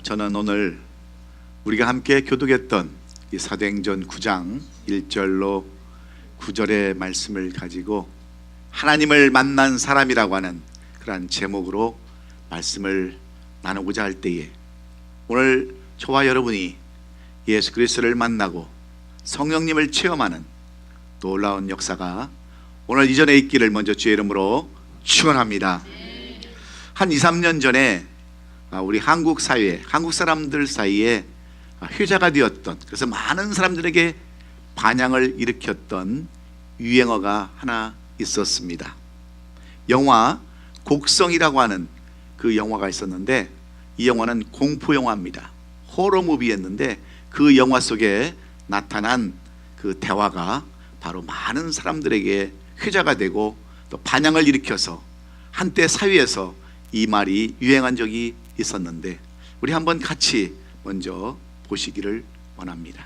저는 오늘 우리가 함께 교독했던 이 사도행전 9장 1절로 9절의 말씀을 가지고 하나님을 만난 사람이라고 하는 그러한 제목으로 말씀을 나누고자 할 때에 오늘 저와 여러분이 예수 그리스도를 만나고 성령님을 체험하는 놀라운 역사가 오늘 이전에 있기를 먼저 주의 이름으로 축원합니다. 한 2, 3년 전에 우리 한국 사회에, 한국 사람들 사이에 회자가 되었던, 그래서 많은 사람들에게 반향을 일으켰던 유행어가 하나 있었습니다. 영화 곡성이라고 하는 그 영화가 있었는데, 이 영화는 공포 영화입니다. 호러 무비였는데 그 영화 속에 나타난 그 대화가 바로 많은 사람들에게 회자가 되고 또 반향을 일으켜서 한때 사회에서 이 말이 유행한 적이 있었는데, 우리 한번 같이 먼저 보시기를 원합니다.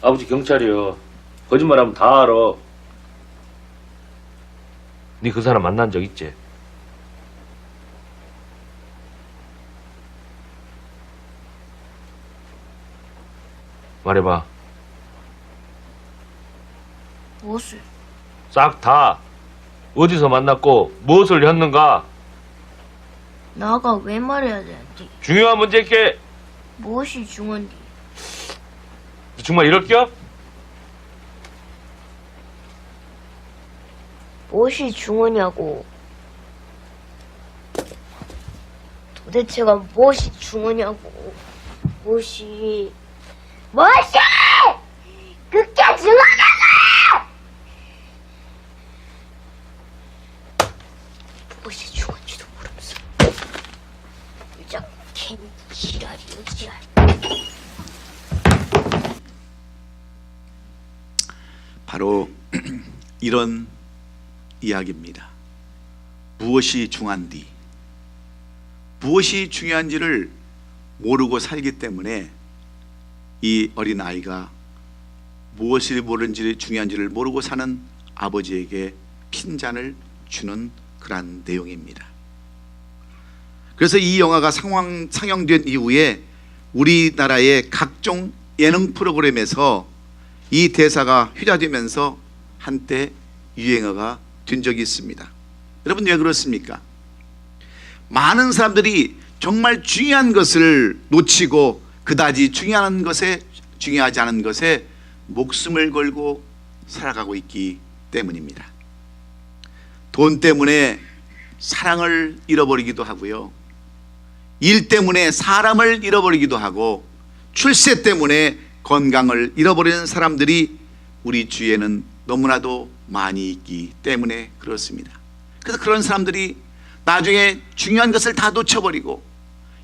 아버지 경찰이요. 거짓말하면 다 알아. 네 그 사람 만난 적 있지? 말해봐. 무엇을? 싹 다. 어디서 만났고 무엇을 했는가? 나가 왜 말해야 되는데? 중요한 문제께. 무엇이 중요한데? 너 정말 이럴겨? 무엇이 중요냐고. 도대체가 무엇이 중요냐고. 무엇이 그게 중요냐고! 무엇이 중요한지도 모르면서 유작 괜히 지랄이 지랄. 바로 이런 이야기입니다. 무엇이 중요한지, 무엇이 중요한지를 모르고 살기 때문에 이 어린 아이가 무엇이 모르는지 중요한지를 모르고 사는 아버지에게 핀잔을 주는 그런 내용입니다. 그래서 이 영화가 상영된 이후에 우리나라의 각종 예능 프로그램에서 이 대사가 회자되면서 한때 유행어가 된 적이 있습니다. 여러분, 왜 그렇습니까? 많은 사람들이 정말 중요한 것을 놓치고 그다지 중요하지 않은 것에 목숨을 걸고 살아가고 있기 때문입니다. 돈 때문에 사랑을 잃어버리기도 하고요, 일 때문에 사람을 잃어버리기도 하고, 출세 때문에 건강을 잃어버리는 사람들이 우리 주위에는 너무나도 많이 있기 때문에 그렇습니다. 그래서 그런 사람들이 나중에 중요한 것을 다 놓쳐버리고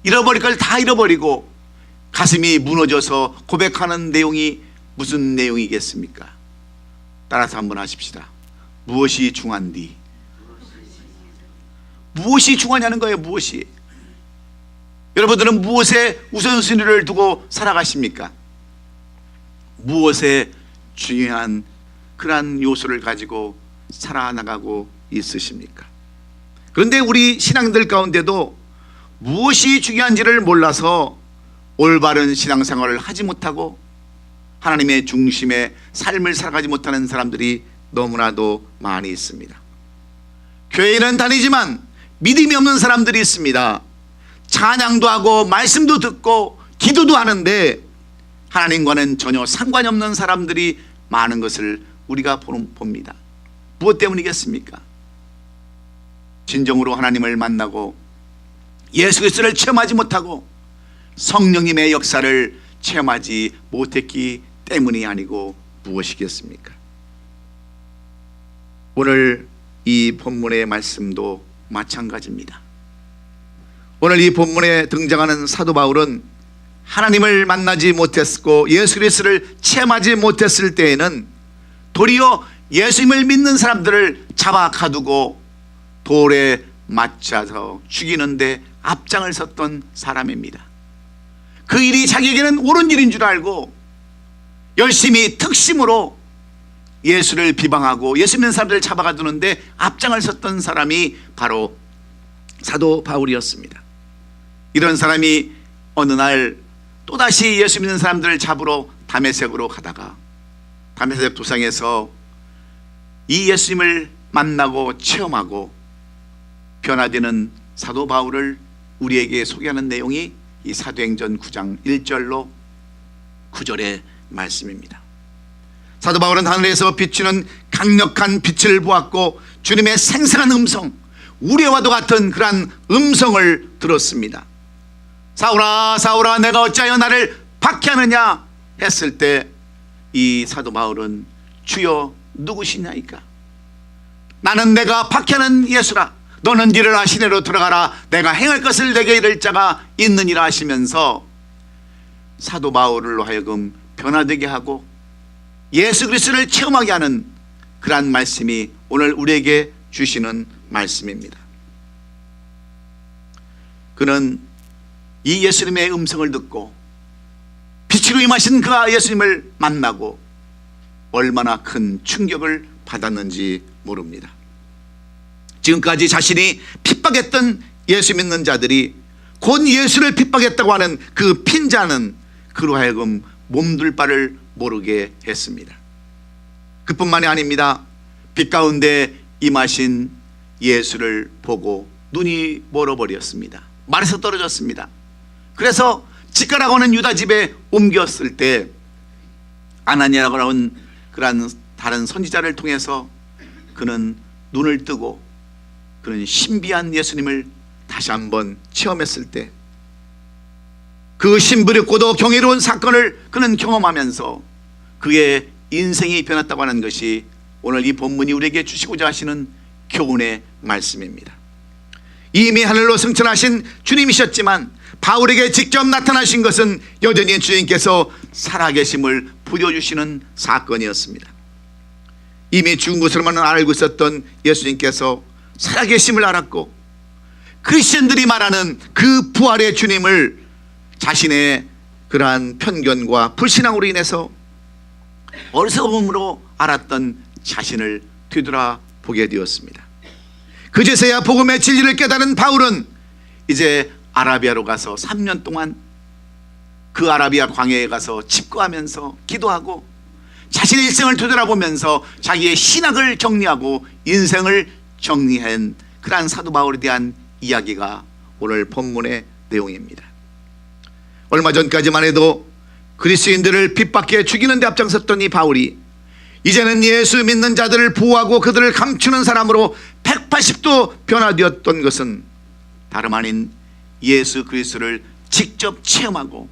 잃어버릴 걸 다 잃어버리고 가슴이 무너져서 고백하는 내용이 무슨 내용이겠습니까? 따라서 한번 하십시다. 무엇이 중요한디? 무엇이 중요하냐는 거예요. 무엇이? 여러분들은 무엇에 우선순위를 두고 살아가십니까? 무엇에 중요한 그러한 요소를 가지고 살아나가고 있으십니까? 그런데 우리 신앙들 가운데도 무엇이 중요한지를 몰라서 올바른 신앙생활을 하지 못하고 하나님의 중심의 삶을 살아가지 못하는 사람들이 너무나도 많이 있습니다. 교회는 다니지만 믿음이 없는 사람들이 있습니다. 찬양도 하고 말씀도 듣고 기도도 하는데 하나님과는 전혀 상관이 없는 사람들이 많은 것을 우리가 봅니다. 무엇 때문이겠습니까? 진정으로 하나님을 만나고 예수 그리스도를 체험하지 못하고 성령님의 역사를 체험하지 못했기 때문이 아니고 무엇이겠습니까? 오늘 이 본문의 말씀도 마찬가지입니다. 오늘 이 본문에 등장하는 사도 바울은 하나님을 만나지 못했고 예수 그리스도를 체험하지 못했을 때에는 도리어 예수님을 믿는 사람들을 잡아 가두고 돌에 맞춰서 죽이는데 앞장을 섰던 사람입니다. 그 일이 자기에게는 옳은 일인 줄 알고 열심히 특심으로 예수를 비방하고 예수 믿는 사람들을 잡아가두는데 앞장을 섰던 사람이 바로 사도 바울이었습니다. 이런 사람이 어느 날 또다시 예수 믿는 사람들을 잡으러 다메섹으로 가다가 다메섹 도상에서 이 예수님을 만나고 체험하고 변화되는 사도 바울을 우리에게 소개하는 내용이 이 사도행전 9장 1절로 9절의 말씀입니다. 사도 바울은 하늘에서 비추는 강력한 빛을 보았고 주님의 생생한 음성, 우레와도 같은 그러한 음성을 들었습니다. 사울아 사울아 내가 어찌하여 나를 박해하느냐 했을 때 이 사도 바울은 주여 누구시냐이까? 나는 내가 박해하는 예수라. 너는 이르라 시내로 들어가라. 내가 행할 것을 내게 이를 자가 있느니라 하시면서 사도 바울로 하여금 변화되게 하고 예수 그리스도를 체험하게 하는 그러한 말씀이 오늘 우리에게 주시는 말씀입니다. 그는 이 예수님의 음성을 듣고 빛으로 임하신 그 예수님을 만나고 얼마나 큰 충격을 받았는지 모릅니다. 지금까지 자신이 핍박했던 예수 믿는 자들이 곧 예수를 핍박했다고 하는 그 핀자는 그로 하여금 몸둘 바를 모르게 했습니다. 그뿐만이 아닙니다. 빛 가운데 임하신 예수를 보고 눈이 멀어버렸습니다. 말에서 떨어졌습니다. 그래서 직가라고 하는 유다 집에 옮겼을 때 아나니아라고 하는 그러한 다른 선지자를 통해서 그는 눈을 뜨고 그는 신비한 예수님을 다시 한번 체험했을 때 그 신비롭고도 경이로운 사건을 그는 경험하면서 그의 인생이 변했다고 하는 것이 오늘 이 본문이 우리에게 주시고자 하시는 교훈의 말씀입니다. 이미 하늘로 승천하신 주님이셨지만 바울에게 직접 나타나신 것은 여전히 주님께서 살아계심을 부여주시는 사건이었습니다. 이미 죽은 것으로만 알고 있었던 예수님께서 살아계심을 알았고 크리스천들이 말하는 그 부활의 주님을 자신의 그러한 편견과 불신앙으로 인해서 어리석음으로 알았던 자신을 뒤돌아보게 되었습니다. 그제서야 복음의 진리를 깨달은 바울은 이제 아라비아로 가서 3년 동안 그 아라비아 광야에 가서 집거하면서 기도하고 자신의 일생을 되돌아보면서 자기의 신학을 정리하고 인생을 정리한 그러한 사도 바울에 대한 이야기가 오늘 본문의 내용입니다. 얼마 전까지만 해도 그리스도인들을 핍박해 죽이는 데 앞장섰던 이 바울이 이제는 예수 믿는 자들을 보호하고 그들을 감추는 사람으로 180도 변화되었던 것은 다름 아닌 예수 그리스도를 직접 체험하고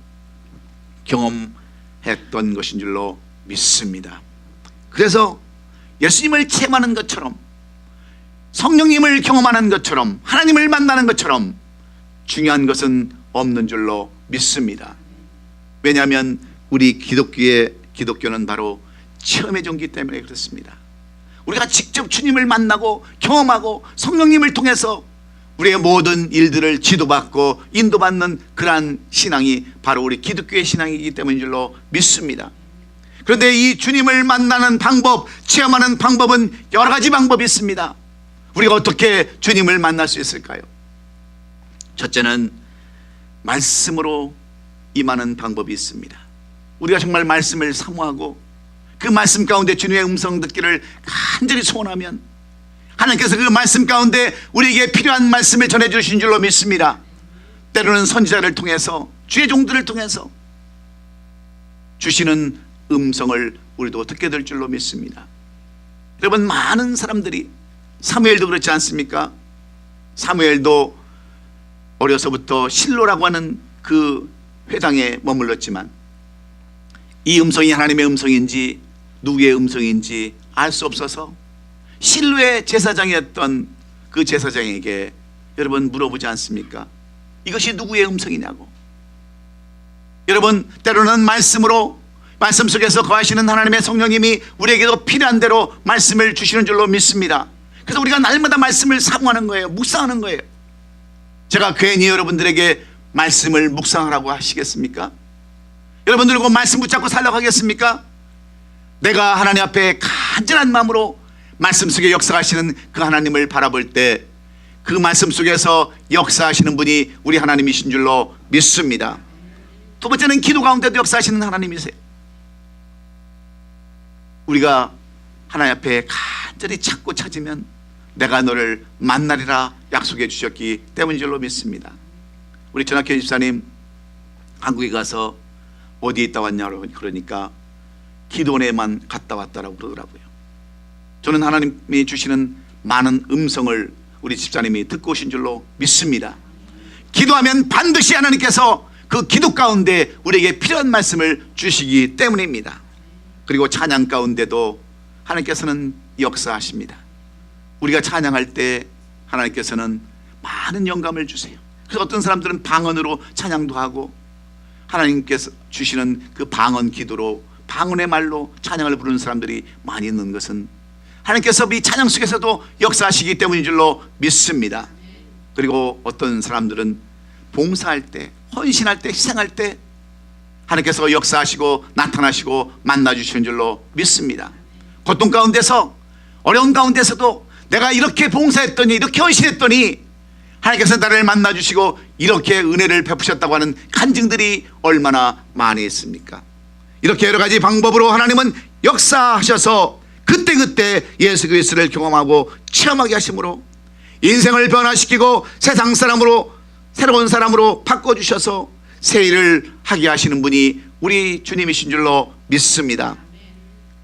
경험했던 것인 줄로 믿습니다. 그래서 예수님을 체험하는 것처럼 성령님을 경험하는 것처럼 하나님을 만나는 것처럼 중요한 것은 없는 줄로 믿습니다. 왜냐하면 우리 기독교는 바로 체험의 종기 때문에 그렇습니다. 우리가 직접 주님을 만나고 경험하고 성령님을 통해서 우리의 모든 일들을 지도받고 인도받는 그러한 신앙이 바로 우리 기독교의 신앙이기 때문인 줄로 믿습니다. 그런데 이 주님을 만나는 방법, 체험하는 방법은 여러 가지 방법이 있습니다. 우리가 어떻게 주님을 만날 수 있을까요? 첫째는 말씀으로 임하는 방법이 있습니다. 우리가 정말 말씀을 사모하고 그 말씀 가운데 주님의 음성 듣기를 간절히 소원하면 하나님께서 그 말씀 가운데 우리에게 필요한 말씀을 전해주신 줄로 믿습니다. 때로는 선지자를 통해서 주의 종들을 통해서 주시는 음성을 우리도 듣게 될 줄로 믿습니다. 여러분, 많은 사람들이 사무엘도 그렇지 않습니까? 사무엘도 어려서부터 실로라고 하는 그 회당에 머물렀지만 이 음성이 하나님의 음성인지 누구의 음성인지 알 수 없어서 실로의 제사장이었던 그 제사장에게 여러분 물어보지 않습니까? 이것이 누구의 음성이냐고. 여러분, 때로는 말씀으로 말씀 속에서 거하시는 하나님의 성령님이 우리에게도 필요한 대로 말씀을 주시는 줄로 믿습니다. 그래서 우리가 날마다 말씀을 사모하는 거예요. 묵상하는 거예요. 제가 괜히 여러분들에게 말씀을 묵상하라고 하시겠습니까? 여러분들 그 말씀 붙잡고 살려고 하겠습니까? 내가 하나님 앞에 간절한 마음으로 말씀 속에 역사하시는 그 하나님을 바라볼 때 그 말씀 속에서 역사하시는 분이 우리 하나님이신 줄로 믿습니다. 두 번째는 기도 가운데도 역사하시는 하나님이세요. 우리가 하나님 앞에 간절히 찾고 찾으면 내가 너를 만나리라 약속해 주셨기 때문인 줄로 믿습니다. 우리 전학교 집사님 한국에 가서 어디에 있다 왔냐고 그러니까 기도원에만 갔다 왔다라고 그러더라고요. 저는 하나님이 주시는 많은 음성을 우리 집사님이 듣고 오신 줄로 믿습니다. 기도하면 반드시 하나님께서 그 기도 가운데 우리에게 필요한 말씀을 주시기 때문입니다. 그리고 찬양 가운데도 하나님께서는 역사하십니다. 우리가 찬양할 때 하나님께서는 많은 영감을 주세요. 그래서 어떤 사람들은 방언으로 찬양도 하고 하나님께서 주시는 그 방언 기도로 방언의 말로 찬양을 부르는 사람들이 많이 있는 것은 하나님께서 이 찬양 속에서도 역사하시기 때문인 줄로 믿습니다. 그리고 어떤 사람들은 봉사할 때, 헌신할 때, 희생할 때 하나님께서 역사하시고 나타나시고 만나주시는 줄로 믿습니다. 고통 가운데서, 어려운 가운데서도 내가 이렇게 봉사했더니, 이렇게 헌신했더니 하나님께서 나를 만나주시고 이렇게 은혜를 베푸셨다고 하는 간증들이 얼마나 많이 있습니까? 이렇게 여러 가지 방법으로 하나님은 역사하셔서 그때그때 예수 그리스도를 경험하고 체험하게 하심으로 인생을 변화시키고 세상 사람으로, 새로운 사람으로 바꿔주셔서 새 일을 하게 하시는 분이 우리 주님이신 줄로 믿습니다.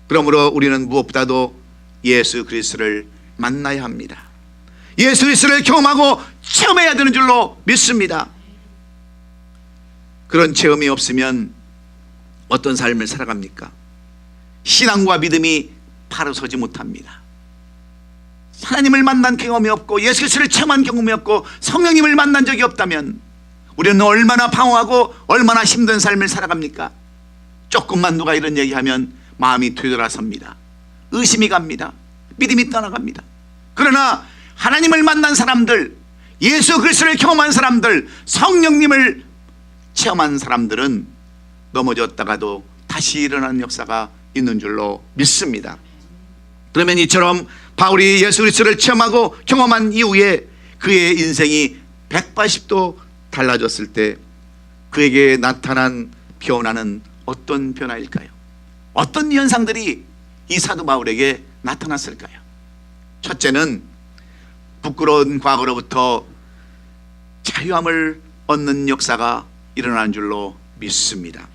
그러므로 우리는 무엇보다도 예수 그리스도를 만나야 합니다. 예수 그리스도를 경험하고 체험해야 되는 줄로 믿습니다. 그런 체험이 없으면 어떤 삶을 살아갑니까? 신앙과 믿음이 바로 서지 못합니다. 하나님을 만난 경험이 없고 예수 그리스도를 체험한 경험이 없고 성령님을 만난 적이 없다면 우리는 얼마나 방황하고 얼마나 힘든 삶을 살아갑니까? 조금만 누가 이런 얘기하면 마음이 되돌아섭니다. 의심이 갑니다. 믿음이 떠나갑니다. 그러나 하나님을 만난 사람들, 예수 그리스도를 경험한 사람들, 성령님을 체험한 사람들은 넘어졌다가도 다시 일어나는 역사가 있는 줄로 믿습니다. 그러면 이처럼 바울이 예수 그리스도를 체험하고 경험한 이후에 그의 인생이 180도 달라졌을 때 그에게 나타난 변화는 어떤 변화일까요? 어떤 현상들이 이 사도 바울에게 나타났을까요? 첫째는 부끄러운 과거로부터 자유함을 얻는 역사가 일어나는 줄로 믿습니다.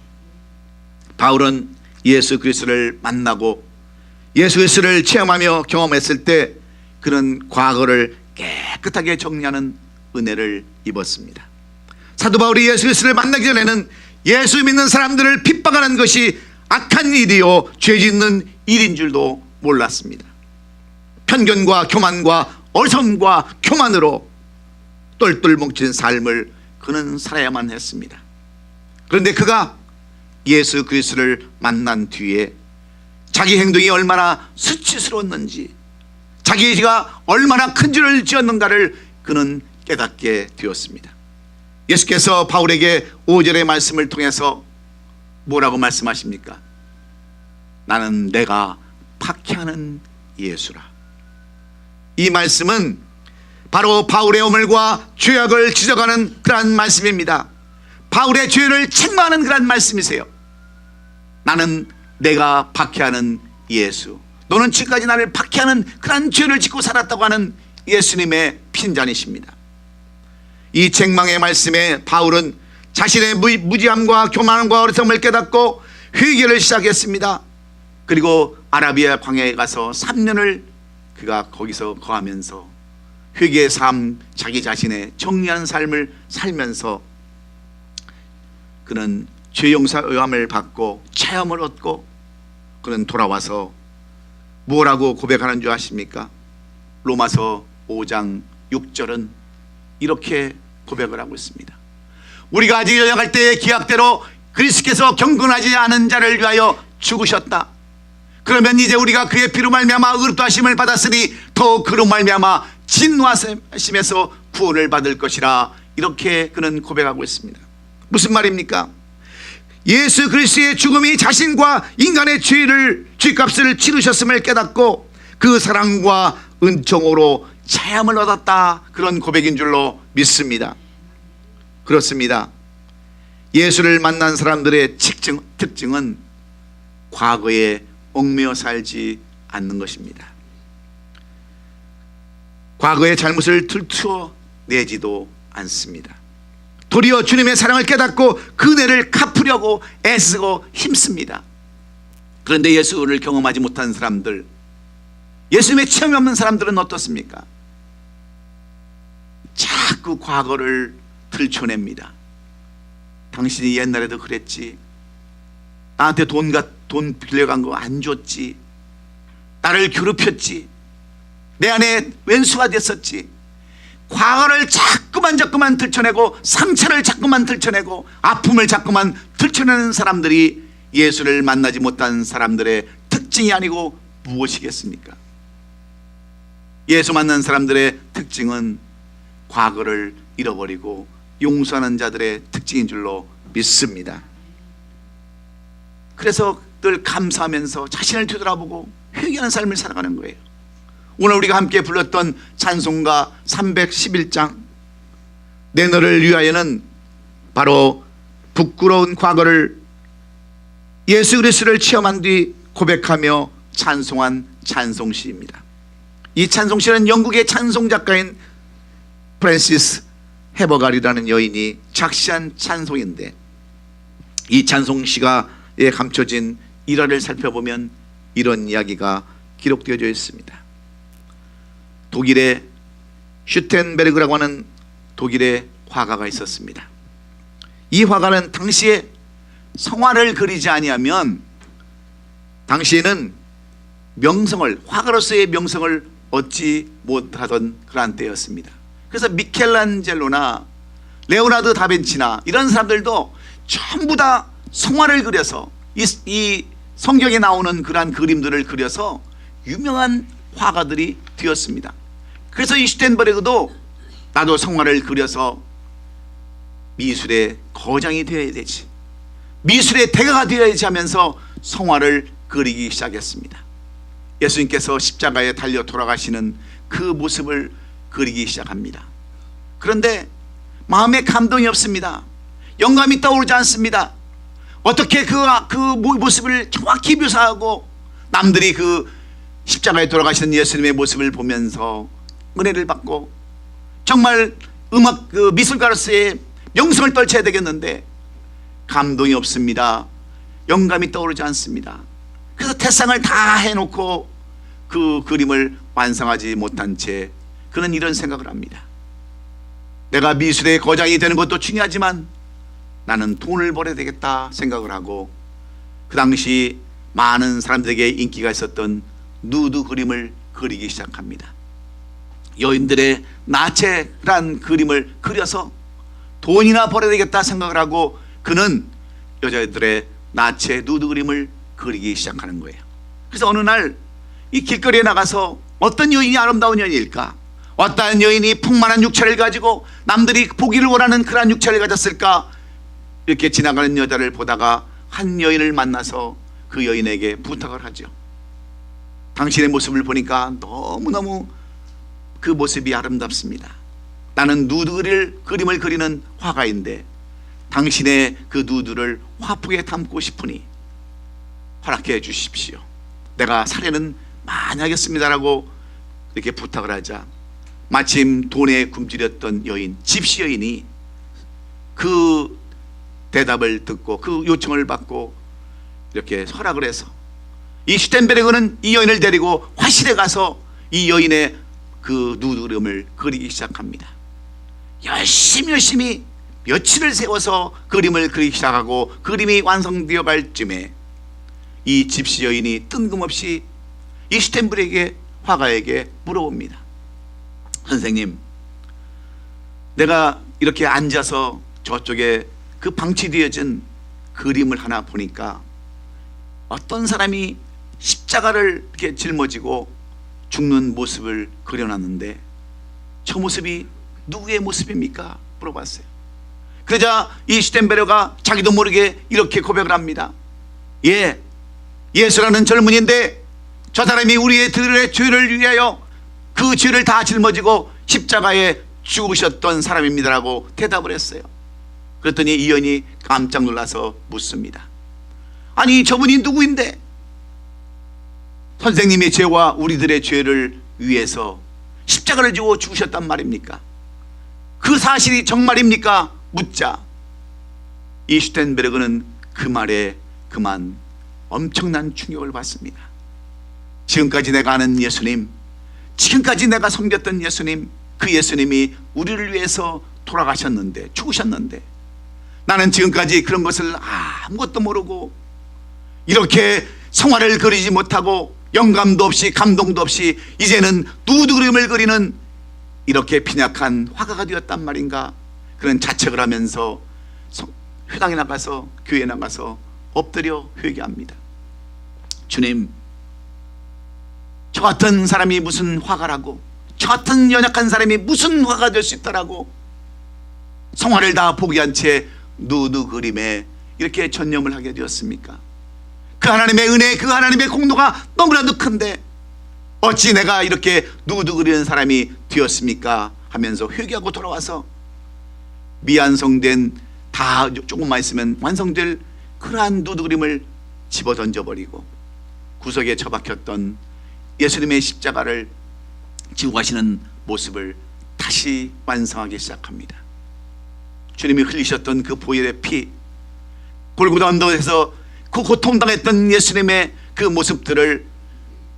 바울은 예수 그리스도를 만나고 예수 그리스도를 체험하며 경험했을 때 그는 과거를 깨끗하게 정리하는 은혜를 입었습니다. 사도 바울이 예수 그리스도를 만나기 전에는 예수 믿는 사람들을 핍박하는 것이 악한 일이요 죄 짓는 일인 줄도 몰랐습니다. 편견과 교만과 어리석음과 교만으로 똘똘 뭉친 삶을 그는 살아야만 했습니다. 그런데 그가 예수 그리스도를 만난 뒤에 자기 행동이 얼마나 수치스러웠는지, 자기가 얼마나 큰 죄를 지었는가를 그는 깨닫게 되었습니다. 예수께서 바울에게 5절의 말씀을 통해서 뭐라고 말씀하십니까? 나는 내가 박해하는 예수라. 이 말씀은 바로 바울의 오물과 죄악을 지적하는 그러한 말씀입니다. 바울의 죄를 책망하는 그러한 말씀이세요. 나는 내가 박해하는 예수, 너는 지금까지 나를 박해하는 그러한 죄를 짓고 살았다고 하는 예수님의 핀잔이십니다. 이 책망의 말씀에 바울은 자신의 무지함과 교만함과 어리석음을 깨닫고 회개를 시작했습니다. 그리고 아라비아 광야에 가서 3년을 그가 거기서 거하면서 회개의 삶, 자기 자신의 정리한 삶을 살면서 그는 죄 용서함을 받고 체험을 얻고 그는 돌아와서 뭐라고 고백하는 줄 아십니까? 로마서 5장 6절은 이렇게 고백을 하고 있습니다. 우리가 아직 연약할 때의 기약대로 그리스도께서 경건하지 않은 자를 위하여 죽으셨다. 그러면 이제 우리가 그의 피로 말미암아 의롭다 하심을 받았으니 더 그로 말미암아 진노하심에서 구원을 받을 것이라. 이렇게 그는 고백하고 있습니다. 무슨 말입니까? 예수 그리스도의 죽음이 자신과 인간의 죄값을 치르셨음을 깨닫고 그 사랑과 은총으로 체험을 얻었다, 그런 고백인 줄로 믿습니다. 그렇습니다. 예수를 만난 사람들의 특징은 과거에 얽매여 살지 않는 것입니다. 과거의 잘못을 들추어내지도 않습니다. 도리어 주님의 사랑을 깨닫고 그 은혜를 갚으려고 애쓰고 힘씁니다. 그런데 예수를 경험하지 못한 사람들, 예수님의 체험이 없는 사람들은 어떻습니까? 자꾸 과거를 들춰냅니다. 당신이 옛날에도 그랬지, 나한테 돈 빌려간 거 안 줬지, 나를 괴롭혔지, 내 안에 왼수가 됐었지. 과거를 자꾸만 들춰내고 상처를 자꾸만 들춰내고 아픔을 자꾸만 들춰내는 사람들이 예수를 만나지 못한 사람들의 특징이 아니고 무엇이겠습니까? 예수 만난 사람들의 특징은 과거를 잃어버리고 용서하는 자들의 특징인 줄로 믿습니다. 그래서 늘 감사하면서 자신을 되돌아보고 회개하는 삶을 살아가는 거예요. 오늘 우리가 함께 불렀던 찬송가 311장 내 너를 위하여는 바로 부끄러운 과거를 예수 그리스도를 체험한 뒤 고백하며 찬송한 찬송시입니다. 이 찬송시는 영국의 찬송 작가인 프랜시스 헤버갈이라는 여인이 작시한 찬송인데, 이 찬송시가에 감춰진 일화를 살펴보면 이런 이야기가 기록되어져 있습니다. 독일의 슈텐베르그라고 하는 독일의 화가가 있었습니다. 이 화가는 당시에 성화를 그리지 아니하면 당시에는 명성을, 화가로서의 명성을 얻지 못하던 그러한 때였습니다. 그래서 미켈란젤로나 레오나르도 다빈치나 이런 사람들도 전부 다 성화를 그려서 이 성경에 나오는 그러한 그림들을 그려서 유명한 화가들이 되었습니다. 그래서 이 슈텐베르그도 나도 성화를 그려서 미술의 거장이 되어야 되지, 미술의 대가가 되어야지 하면서 성화를 그리기 시작했습니다. 예수님께서 십자가에 달려 돌아가시는 그 모습을 그리기 시작합니다. 그런데 마음에 감동이 없습니다. 영감이 떠오르지 않습니다. 어떻게 그 모습을 정확히 묘사하고 남들이 그 십자가에 돌아가시는 예수님의 모습을 보면서 은혜를 받고 정말 미술가로서의 명성을 떨쳐야 되겠는데 감동이 없습니다. 영감이 떠오르지 않습니다. 그래서 태상을 다 해놓고 그 그림을 완성하지 못한 채 그는 이런 생각을 합니다. 내가 미술의 거장이 되는 것도 중요하지만 나는 돈을 벌어야 되겠다 생각을 하고, 그 당시 많은 사람들에게 인기가 있었던 누드 그림을 그리기 시작합니다. 여인들의 나체란 그림을 그려서 돈이나 벌어야 되겠다 생각을 하고 그는 여자들의 나체 누드 그림을 그리기 시작하는 거예요. 그래서 어느 날 이 길거리에 나가서 어떤 여인이 아름다운 여인일까, 어떤 여인이 풍만한 육체를 가지고 남들이 보기를 원하는 그러한 육체를 가졌을까, 이렇게 지나가는 여자를 보다가 한 여인을 만나서 그 여인에게 부탁을 하죠. 당신의 모습을 보니까 너무너무 그 모습이 아름답습니다. 나는 누드 그림을 그리는 화가인데 당신의 그 누드를 화풍에 담고 싶으니 허락해 주십시오. 내가 사례는 많이 하겠습니다라고 이렇게 부탁을 하자, 마침 돈에 굶주렸던 여인, 집시 여인이 그 대답을 듣고 그 요청을 받고 이렇게 허락을 해서 이 슈텐베르그는 이 여인을 데리고 화실에 가서 이 여인의 그 누드 그림을 그리기 시작합니다. 열심히 며칠을 세워서 그림을 그리기 시작하고 그림이 완성되어 갈 쯤에 이 집시 여인이 뜬금없이 이 슈텐베르그의 화가에게 물어봅니다. 선생님, 내가 이렇게 앉아서 저쪽에 그 방치되어진 그림을 하나 보니까 어떤 사람이 십자가를 이렇게 짊어지고 죽는 모습을 그려놨는데 저 모습이 누구의 모습입니까? 물어봤어요. 그러자 이 슈텐베르가 자기도 모르게 이렇게 고백을 합니다. 예수라는 젊은이인데 저 사람이 우리의 죄를 위하여 그 죄를 다 짊어지고 십자가에 죽으셨던 사람입니다라고 대답을 했어요. 그랬더니 이 여인이 깜짝 놀라서 묻습니다. 아니, 저분이 누구인데 선생님의 죄와 우리들의 죄를 위해서 십자가를 지고 죽으셨단 말입니까? 그 사실이 정말입니까? 묻자 이 슈텐베르그는 그 말에 그만 엄청난 충격을 받습니다. 지금까지 내가 아는 예수님, 지금까지 내가 섬겼던 예수님, 그 예수님이 우리를 위해서 돌아가셨는데, 죽으셨는데 나는 지금까지 그런 것을 아무것도 모르고 이렇게 성화를 그리지 못하고 영감도 없이 감동도 없이 이제는 누드 그림을 그리는 이렇게 빈약한 화가가 되었단 말인가, 그런 자책을 하면서 회당에 나가서, 교회에 나가서 엎드려 회개합니다. 주님, 저 같은 사람이 무슨 화가라고, 저 같은 연약한 사람이 무슨 화가 될 수 있다라고 성화를 다 포기한 채 누드 그림에 이렇게 전념을 하게 되었습니까? 그 하나님의 은혜, 그 하나님의 공로가 너무나도 큰데 어찌 내가 이렇게 누드 그리는 사람이 되었습니까? 하면서 회개하고 돌아와서 미완성된, 다 조금만 있으면 완성될 그러한 누드 그림을 집어 던져버리고 구석에 처박혔던 예수님의 십자가를 지고 가시는 모습을 다시 완성하기 시작합니다. 주님이 흘리셨던 그 보혈의 피, 골고다 언덕에서 그 고통당했던 예수님의 그 모습들을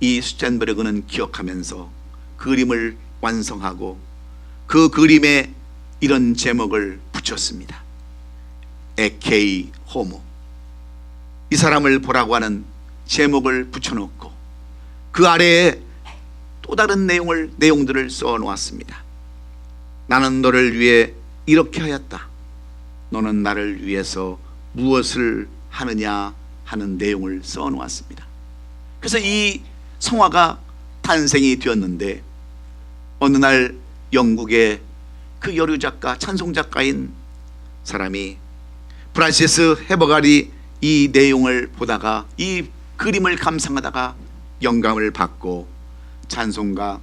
이 슈텐베르그는 기억하면서 그림을 완성하고 그 그림에 이런 제목을 붙였습니다. 에케이 호모, 이 사람을 보라고 하는 제목을 붙여놓고 그 아래에 또 다른 내용들을 써놓았습니다. 나는 너를 위해 이렇게 하였다. 너는 나를 위해서 무엇을 하느냐 하는 내용을 써놓았습니다. 그래서 이 성화가 탄생이 되었는데 어느 날 영국의 그 여류 작가, 찬송 작가인 사람이 프란시스 헤버갈이 이 내용을 보다가, 이 그림을 감상하다가 영감을 받고 찬송가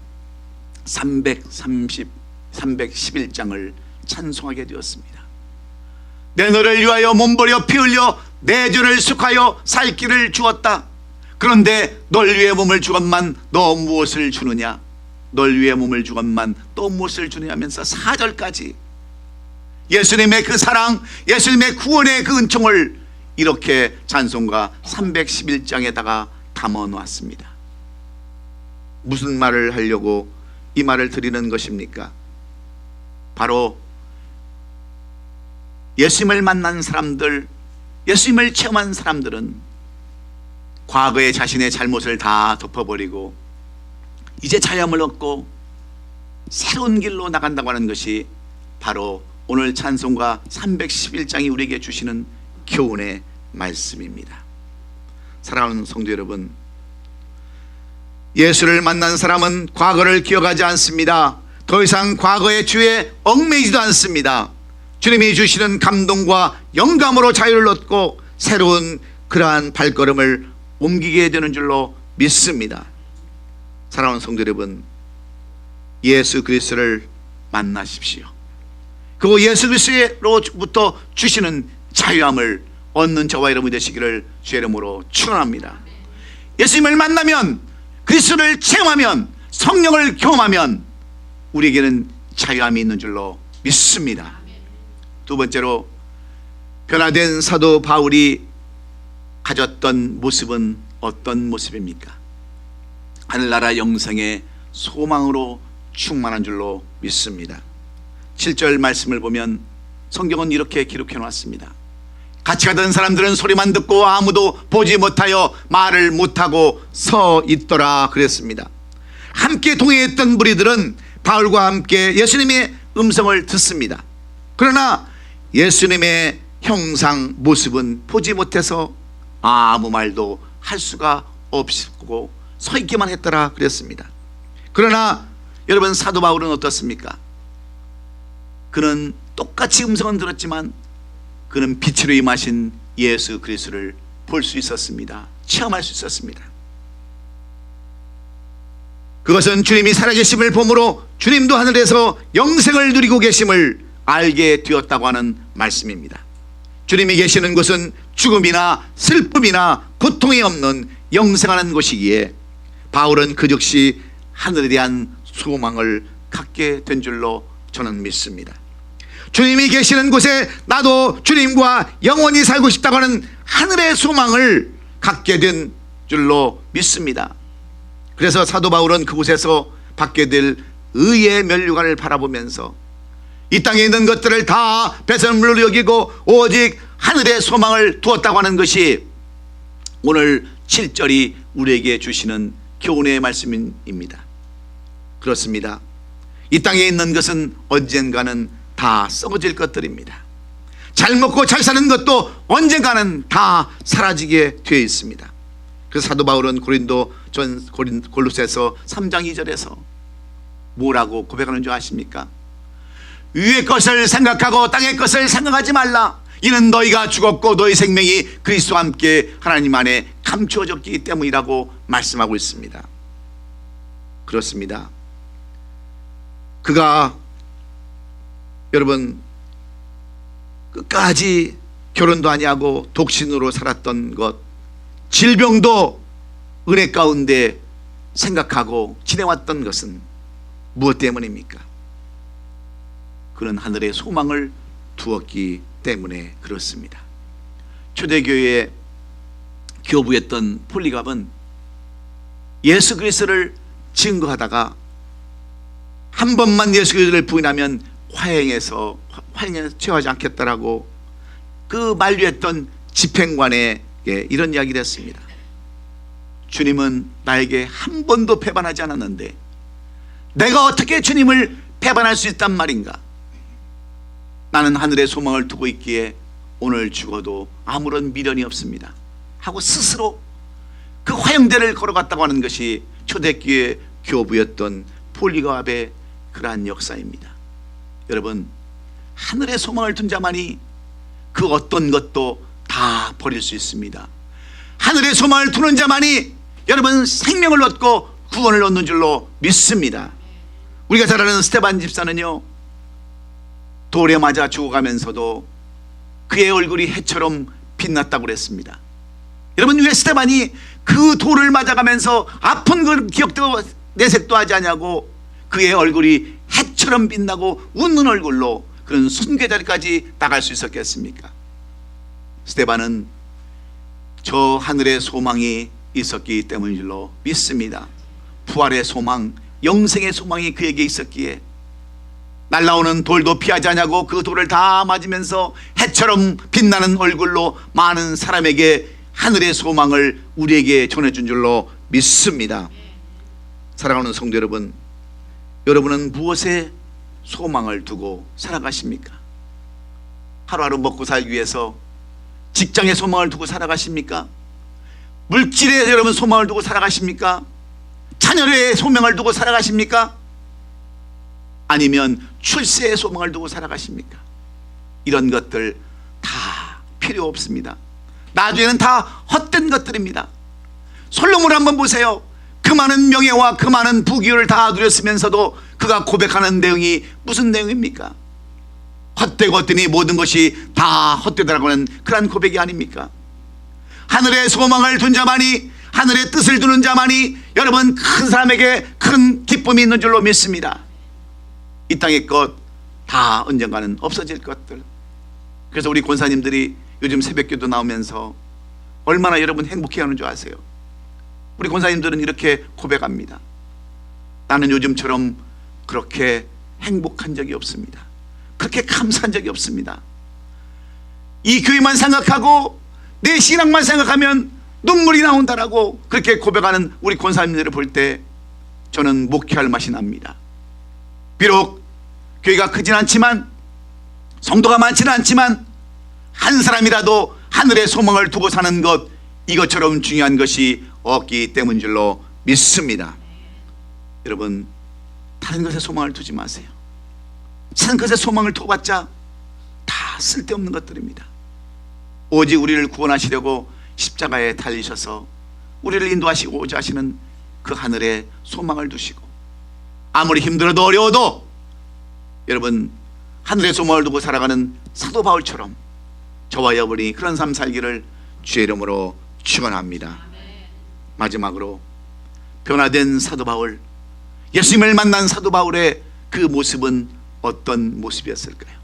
311장을 찬송하게 되었습니다. 내 너를 위하여 몸버려 피 흘려 내 죄를 속하여 살 길을 주었다. 그런데 널 위해 몸을 주건만 너 무엇을 주느냐, 널 위해 몸을 주건만 또 무엇을 주느냐 하면서 4절까지 예수님의 그 사랑, 예수님의 구원의 그 은총을 이렇게 찬송가 311장에다가 담아 놓았습니다. 무슨 말을 하려고 이 말을 드리는 것입니까? 바로 예수님을 만난 사람들, 예수님을 체험한 사람들은 과거의 자신의 잘못을 다 덮어버리고 이제 자유함을 얻고 새로운 길로 나간다고 하는 것이 바로 오늘 찬송가 311장이 우리에게 주시는 교훈의 말씀입니다. 사랑하는 성도 여러분, 예수를 만난 사람은 과거를 기억하지 않습니다. 더 이상 과거의 죄에 얽매이지도 않습니다. 주님이 주시는 감동과 영감으로 자유를 얻고 새로운 그러한 발걸음을 옮기게 되는 줄로 믿습니다. 사랑하는 성도 여러분, 예수 그리스도를 만나십시오. 그리고 예수 그리스도로부터 주시는 자유함을 얻는 저와 여러분이 되시기를 주의 이름으로 축원합니다. 예수님을 만나면, 그리스도를 체험하면, 성령을 경험하면 우리에게는 자유함이 있는 줄로 믿습니다. 두 번째로, 변화된 사도 바울이 가졌던 모습은 어떤 모습입니까? 하늘나라 영생의 소망으로 충만한 줄로 믿습니다. 7절 말씀을 보면 성경은 이렇게 기록해 놨습니다. 같이 가던 사람들은 소리만 듣고 아무도 보지 못하여 말을 못하고 서 있더라 그랬습니다. 함께 동행했던 무리들은 바울과 함께 예수님의 음성을 듣습니다. 그러나 예수님의 형상 모습은 보지 못해서 아무 말도 할 수가 없고 서 있기만 했더라 그랬습니다. 그러나 여러분, 사도 바울은 어떻습니까? 그는 똑같이 음성은 들었지만 그는 빛으로 임하신 예수 그리스도를 볼 수 있었습니다. 체험할 수 있었습니다. 그것은 주님이 살아계심을 보므로 주님도 하늘에서 영생을 누리고 계심을 알게 되었다고 하는 말씀입니다. 주님이 계시는 곳은 죽음이나 슬픔이나 고통이 없는 영생하는 곳이기에 바울은 그 즉시 하늘에 대한 소망을 갖게 된 줄로 저는 믿습니다. 주님이 계시는 곳에 나도 주님과 영원히 살고 싶다고 하는 하늘의 소망을 갖게 된 줄로 믿습니다. 그래서 사도 바울은 그곳에서 받게 될 의의 면류관을 바라보면서 이 땅에 있는 것들을 다 배설물로 여기고 오직 하늘의 소망을 두었다고 하는 것이 오늘 7절이 우리에게 주시는 교훈의 말씀입니다. 그렇습니다. 이 땅에 있는 것은 언젠가는 다 썩어질 것들입니다. 잘 먹고 잘 사는 것도 언젠가는 다 사라지게 되어 있습니다. 그래서 사도 바울은 골로새서 3장 2절에서 뭐라고 고백하는 줄 아십니까? 위의 것을 생각하고 땅의 것을 생각하지 말라. 이는 너희가 죽었고 너희 생명이 그리스도와 함께 하나님 안에 감추어졌기 때문이라고 말씀하고 있습니다. 그렇습니다. 그가 여러분 끝까지 결혼도 아니하고 독신으로 살았던 것, 질병도 은혜 가운데 생각하고 지내왔던 것은 무엇 때문입니까? 그는 하늘의 소망을 두었기 때문에 그렇습니다. 초대교회에 교부했던 폴리갑은 예수 그리스도를 증거하다가 한 번만 예수 그리스도를 부인하면 화형에 처하지 않겠다라고 그 만류했던 집행관에게 이런 이야기를 했습니다. 주님은 나에게 한 번도 배반하지 않았는데 내가 어떻게 주님을 배반할 수 있단 말인가? 나는 하늘의 소망을 두고 있기에 오늘 죽어도 아무런 미련이 없습니다 하고 스스로 그 화형대를 걸어갔다고 하는 것이 초대교회 교부였던 폴리갑의 그러한 역사입니다. 여러분, 하늘의 소망을 둔 자만이 그 어떤 것도 다 버릴 수 있습니다. 하늘의 소망을 두는 자만이 여러분 생명을 얻고 구원을 얻는 줄로 믿습니다. 우리가 잘 아는 스데반 집사는요, 돌에 맞아 죽어가면서도 그의 얼굴이 해처럼 빛났다고 그랬습니다. 여러분, 왜 스데반이 그 돌을 맞아가면서 아픈 그 기억도 내색도 하지 않냐고 그의 얼굴이 해처럼 빛나고 웃는 얼굴로 그런 순교 자리까지 나갈 수 있었겠습니까? 스데반은 저 하늘의 소망이 있었기 때문인 줄로 믿습니다. 부활의 소망, 영생의 소망이 그에게 있었기에 날라오는 돌도 피하지 않냐고 그 돌을 다 맞으면서 해처럼 빛나는 얼굴로 많은 사람에게 하늘의 소망을 우리에게 전해준 줄로 믿습니다. 사랑하는 성도 여러분, 여러분은 무엇에 소망을 두고 살아가십니까? 하루하루 먹고 살기 위해서 직장에 소망을 두고 살아가십니까? 물질에 여러분 소망을 두고 살아가십니까? 자녀의 소망을 두고 살아가십니까? 아니면 출세의 소망을 두고 살아가십니까? 이런 것들 다 필요 없습니다. 나중에는 다 헛된 것들입니다. 솔로몬을 한번 보세요. 그 많은 명예와 그 많은 부귀를 다 누렸으면서도 그가 고백하는 내용이 무슨 내용입니까? 헛되고 헛되니 모든 것이 다 헛되다라고 하는 그런 고백이 아닙니까? 하늘의 소망을 둔 자만이, 하늘의 뜻을 두는 자만이 여러분 큰 사람에게 큰 기쁨이 있는 줄로 믿습니다. 이 땅의 것 다 언젠가는 없어질 것들. 그래서 우리 권사님들이 요즘 새벽기도 나오면서 얼마나 여러분 행복해하는 줄 아세요? 우리 권사님들은 이렇게 고백합니다. 나는 요즘처럼 그렇게 행복한 적이 없습니다. 그렇게 감사한 적이 없습니다. 이 교회만 생각하고 내 신앙만 생각하면 눈물이 나온다라고 그렇게 고백하는 우리 권사님들을 볼 때 저는 목회할 맛이 납니다. 비록 교회가 크진 않지만, 성도가 많지는 않지만 한 사람이라도 하늘의 소망을 두고 사는 것, 이것처럼 중요한 것이 없기 때문인 줄로 믿습니다. 여러분, 다른 것에 소망을 두지 마세요. 다른 것에 소망을 두어봤자 다 쓸데없는 것들입니다. 오직 우리를 구원하시려고 십자가에 달리셔서 우리를 인도하시고자 하시는 그 하늘에 소망을 두시고, 아무리 힘들어도 어려워도 여러분 하늘에 소망을 두고 살아가는 사도 바울처럼 저와 여러분이 그런 삶 살기를 주의 이름으로 축원합니다. 마지막으로 변화된 사도 바울, 예수님을 만난 사도 바울의 그 모습은 어떤 모습이었을까요?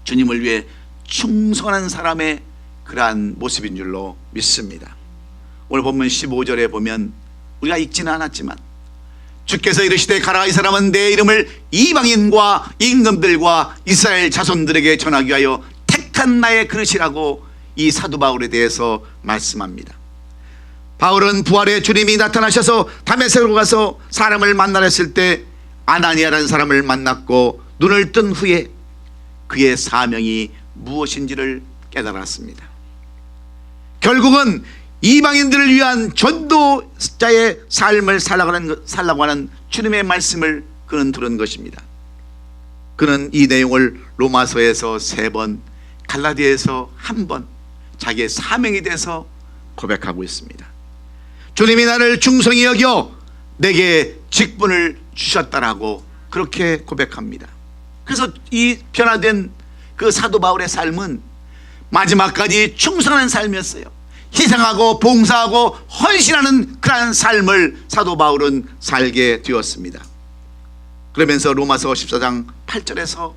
주님을 위해 충성하는 사람의 그러한 모습인 줄로 믿습니다. 오늘 본문 15절에 보면 우리가 읽지는 않았지만 주께서 이르시되 가라, 이 사람은 내 이름을 이방인과 임금들과 이스라엘 자손들에게 전하기 위하여 택한 나의 그릇이라고 이 사도 바울에 대해서 말씀합니다. 바울은 부활의 주님이 나타나셔서 다메섹으로 가서 사람을 만나려 했을 때 아나니아라는 사람을 만났고 눈을 뜬 후에 그의 사명이 무엇인지를 깨달았습니다. 결국은 이방인들을 위한 전도자의 삶을 살라고 하는 주님의 말씀을 그는 들은 것입니다. 그는 이 내용을 로마서에서 3번, 갈라디아에서 1번 자기의 사명에 대해서 고백하고 있습니다. 주님이 나를 충성히 여겨 내게 직분을 주셨다라고 그렇게 고백합니다. 그래서 이 변화된 그 사도 바울의 삶은 마지막까지 충성하는 삶이었어요. 희생하고 봉사하고 헌신하는 그러한 삶을 사도 바울은 살게 되었습니다. 그러면서 로마서 14장 8절에서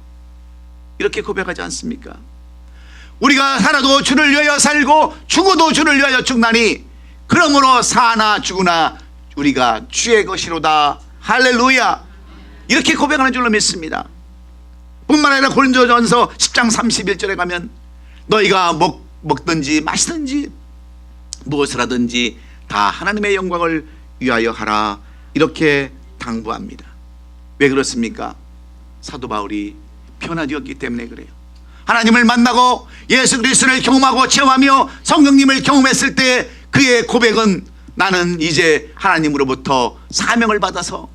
이렇게 고백하지 않습니까? 우리가 살아도 주를 위하여 살고 죽어도 주를 위하여 죽나니 그러므로 사나 죽으나 우리가 주의 것이로다. 할렐루야. 이렇게 고백하는 줄로 믿습니다. 뿐만 아니라 고린도전서 10장 31절에 가면 너희가 먹든지 마시든지 무엇을 하든지 다 하나님의 영광을 위하여 하라, 이렇게 당부합니다. 왜 그렇습니까? 사도 바울이 변화되었기 때문에 그래요. 하나님을 만나고 예수 그리스도를 경험하고 체험하며 성령님을 경험했을 때 그의 고백은 나는 이제 하나님으로부터 사명을 받아서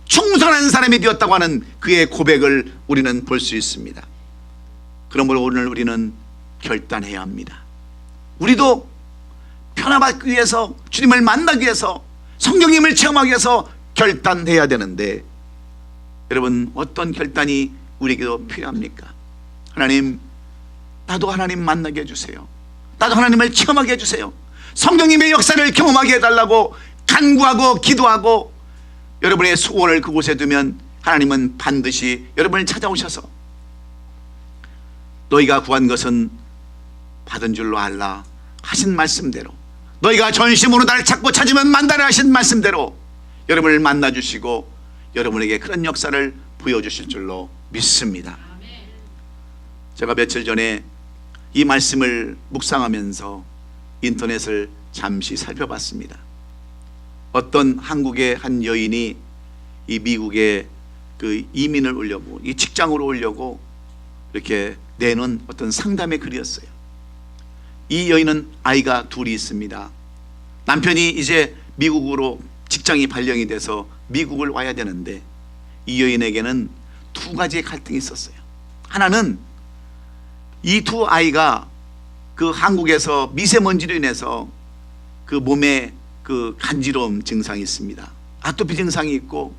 충성한 사람이 되었다고 하는 그의 고백을 우리는 볼 수 있습니다. 그러므로 오늘 우리는 결단해야 합니다. 우리도 변화받기 위해서, 주님을 만나기 위해서, 성령님을 체험하기 위해서 결단해야 되는데, 여러분 어떤 결단이 우리에게도 필요합니까? 하나님, 나도 하나님 만나게 해주세요. 나도 하나님을 체험하게 해주세요. 성령님의 역사를 경험하게 해달라고 간구하고 기도하고 여러분의 소원을 그곳에 두면 하나님은 반드시 여러분을 찾아오셔서 너희가 구한 것은 받은 줄로 알라 하신 말씀대로, 너희가 전심으로 나를 찾고 찾으면 만나라 하신 말씀대로 여러분을 만나주시고 여러분에게 그런 역사를 보여주실 줄로 믿습니다. 제가 며칠 전에 이 말씀을 묵상하면서 인터넷을 잠시 살펴봤습니다. 어떤 한국의 한 여인이 이 미국에 그 이민을 오려고, 이 직장으로 오려고 이렇게 내놓은 어떤 상담의 글이었어요. 이 여인은 아이가 둘이 있습니다. 남편이 이제 미국으로 직장이 발령이 돼서 미국을 와야 되는데 이 여인에게는 두 가지의 갈등이 있었어요. 하나는 이 두 아이가 그 한국에서 미세먼지로 인해서 그 몸에 그 간지러움 증상이 있습니다. 아토피 증상이 있고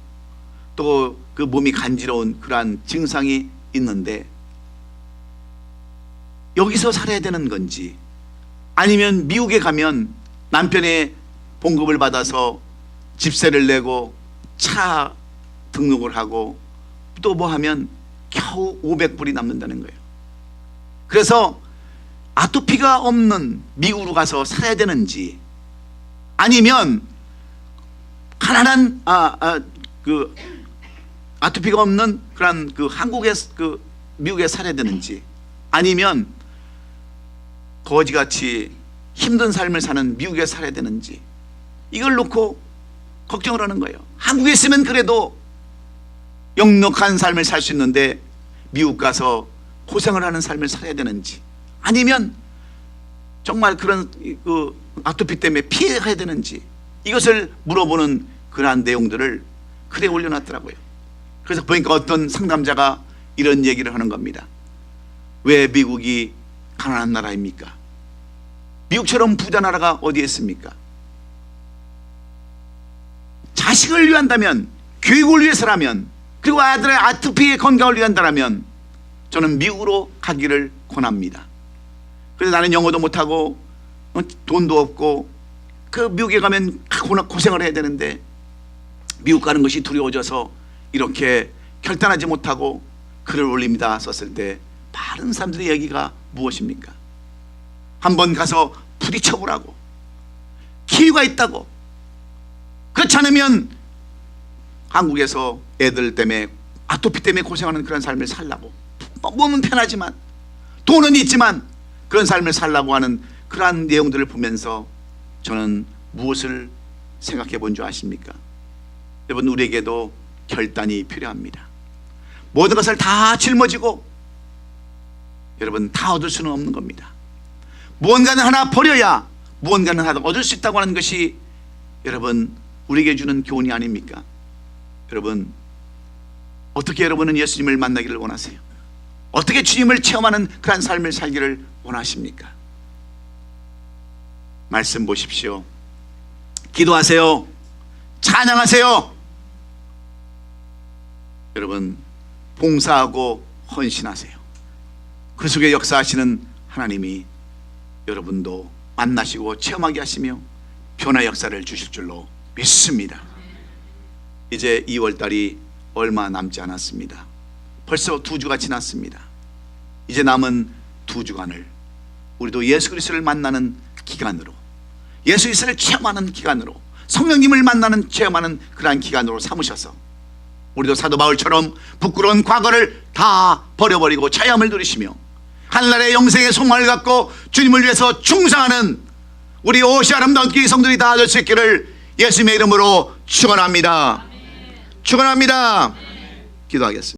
또 그 몸이 간지러운 그러한 증상이 있는데 여기서 살아야 되는 건지 아니면 미국에 가면 남편의 봉급을 받아서 집세를 내고 차 등록을 하고 또 뭐 하면 겨우 500불이 남는다는 거예요. 그래서 아토피가 없는 미국으로 가서 살아야 되는지 아니면 가난한 그 아토피가 없는 그런 그 한국에 그 미국에 살아야 되는지 아니면 거지같이 힘든 삶을 사는 미국에 살아야 되는지 이걸 놓고 걱정을 하는 거예요. 한국에 있으면 그래도 역력한 삶을 살 수 있는데 미국 가서 고생을 하는 삶을 살아야 되는지 아니면 정말 그런 그 아토피 때문에 피해야 되는지 이것을 물어보는 그러한 내용들을 글에 올려놨더라고요. 그래서 보니까 어떤 상담자가 이런 얘기를 하는 겁니다. 왜 미국이 가난한 나라입니까? 미국처럼 부자 나라가 어디에 있습니까? 자식을 위한다면, 교육을 위해서라면, 그리고 아들의 아토피 건강을 위한다면 저는 미국으로 가기를 권합니다. 그래서 나는 영어도 못하고 돈도 없고 그 미국에 가면 고생을 해야 되는데 미국 가는 것이 두려워져서 이렇게 결단하지 못하고 글을 올립니다 썼을 때 많은 사람들의 얘기가 무엇입니까? 한번 가서 부딪혀보라고, 기회가 있다고. 그렇지 않으면 한국에서 애들 때문에 아토피 때문에 고생하는 그런 삶을 살라고, 몸은 편하지만 돈은 있지만 그런 삶을 살라고 하는 그러한 내용들을 보면서 저는 무엇을 생각해 본 줄 아십니까? 여러분, 우리에게도 결단이 필요합니다. 모든 것을 다 짊어지고 여러분 다 얻을 수는 없는 겁니다. 무언가는 하나 버려야 무언가는 하나 얻을 수 있다고 하는 것이 여러분 우리에게 주는 교훈이 아닙니까? 여러분, 어떻게 여러분은 예수님을 만나기를 원하세요? 어떻게 주님을 체험하는 그런 삶을 살기를 원하십니까? 말씀 보십시오. 기도하세요. 찬양하세요. 여러분, 봉사하고 헌신하세요. 그 속에 역사하시는 하나님이 여러분도 만나시고 체험하게 하시며 변화 역사를 주실 줄로 믿습니다. 이제 2월달이 얼마 남지 않았습니다. 벌써 2주가 지났습니다. 이제 남은 2주간을 우리도 예수 그리스도를 만나는 기간으로, 예수 그리스도를 체험하는 기간으로, 성령님을 만나는 체험하는 그러한 기간으로 삼으셔서 우리도 사도 바울처럼 부끄러운 과거를 다 버려버리고 자유함을 누리시며 하늘나라의 영생의 소망을 갖고 주님을 위해서 충성하는 우리 오시 아름다운 교회 성도들이 다 될 수 있기를 예수님의 이름으로 축원합니다. 축원합니다. 기도하겠습니다.